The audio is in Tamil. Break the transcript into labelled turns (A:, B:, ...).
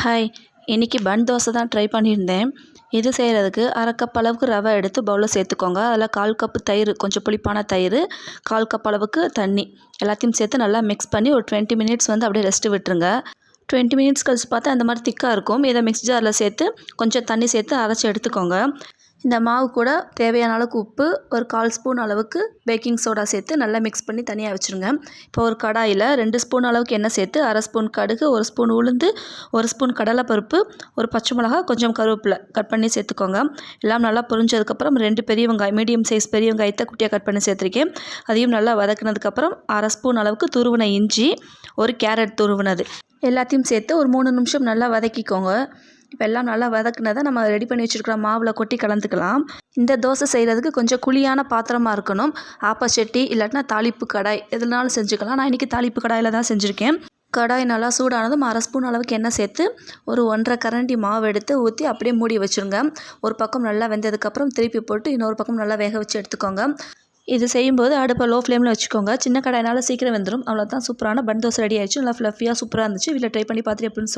A: ஹாய், இன்றைக்கி பன் தோசை தான் ட்ரை பண்ணியிருந்தேன். இது செய்கிறதுக்கு 1/2 கப் அளவுக்கு ரவை எடுத்து பவுலில் சேர்த்துக்கோங்க. அதில் 1/4 கப்பு தயிர், கொஞ்சம் புளிப்பான தயிர், 1/4 கப் அளவுக்கு தண்ணி எல்லாத்தையும் சேர்த்து நல்லா மிக்ஸ் பண்ணி ஒரு 20 மினிட்ஸ் அப்படியே ரெஸ்ட்டு விட்டுருங்க. 20 மினிட்ஸ் கழிச்சு பார்த்தா இந்த மாதிரி திக்காக இருக்கும். இதை மிக்ஸ் ஜாரில் சேர்த்து கொஞ்சம் தண்ணி சேர்த்து அரைச்சி எடுத்துக்கோங்க. இந்த மாவு கூட தேவையான அளவுக்கு உப்பு, ஒரு 1/4 ஸ்பூன் அளவுக்கு பேக்கிங் சோடா சேர்த்து நல்லா மிக்ஸ் பண்ணி தனியாக வச்சுருங்க. இப்போ ஒரு கடாயில் 2 ஸ்பூன் அளவுக்கு எண்ணெய் சேர்த்து 1/2 ஸ்பூன் கடுகு, 1 ஸ்பூன் உளுந்து, 1 ஸ்பூன் கடலைப்பருப்பு, ஒரு பச்சை மிளகா, கொஞ்சம் கருவேப்பிலை கட் பண்ணி சேர்த்துக்கோங்க. எல்லாம் நல்லா பொரிஞ்சதுக்கப்புறம் 2 பெரிய வெங்காயம், மீடியம் சைஸ் பெரிய வெங்காயத்தை குட்டியாக கட் பண்ணி சேர்த்துருக்கேன். அதையும் நல்லா வதக்கினதுக்கப்புறம் 1/2 ஸ்பூன் அளவுக்கு துருவின இஞ்சி, ஒரு கேரட் துருவினது எல்லாத்தையும் சேர்த்து ஒரு 3 நிமிஷம் நல்லா வதக்கிக்கோங்க. இப்போ எல்லாம் நல்லா வதக்குனதை நம்ம ரெடி பண்ணி வச்சுருக்கிற மாவில் கொட்டி கலந்துக்கலாம். இந்த தோசை செய்கிறதுக்கு கொஞ்சம் குழியான பாத்திரமாக இருக்கணும். ஆப்பச்சட்டி இல்லாட்டினா தாளிப்பு கடாய் எதுனாலும் செஞ்சுக்கலாம். நான் இன்றைக்கி தாளிப்பு கடாயில் தான் செஞ்சுருக்கேன். கடாய் நல்லா சூடானதும் 1/2 ஸ்பூன் அளவுக்கு எண்ணெய் சேர்த்து ஒரு 1/2 கரண்டி மாவு எடுத்து ஊற்றி அப்படியே மூடி வச்சுருங்க. ஒரு பக்கம் நல்லா வெந்ததுக்கப்புறம் திருப்பி போட்டு இன்னொரு பக்கம் நல்லா வேக வச்சு எடுத்துக்கோங்க. இது செய்யும்போது அடுப்பை லோ ஃப்ளேமில் வச்சுக்கோங்க. சின்ன கடாயினால் சீக்கிரம் வெந்துடும். அவ்வளோதான், சூப்பரான பன் தோசை ரெடி ஆயிடுச்சு. நல்லா ஃப்ளஃபியாக சூப்பராக இருந்துச்சு. வீட்டில் ட்ரை பண்ணி பார்த்துட்டு எப்படின்னு